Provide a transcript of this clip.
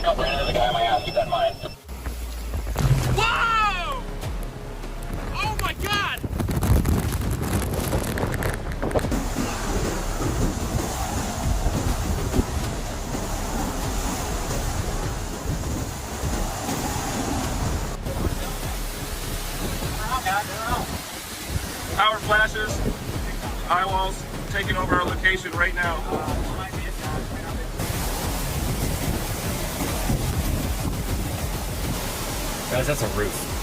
up, ran into the guy on my ass, keep that in mind. Whoa! Oh my God! Power flashes, eye walls, taking over our location right now. Guys, that's a roof.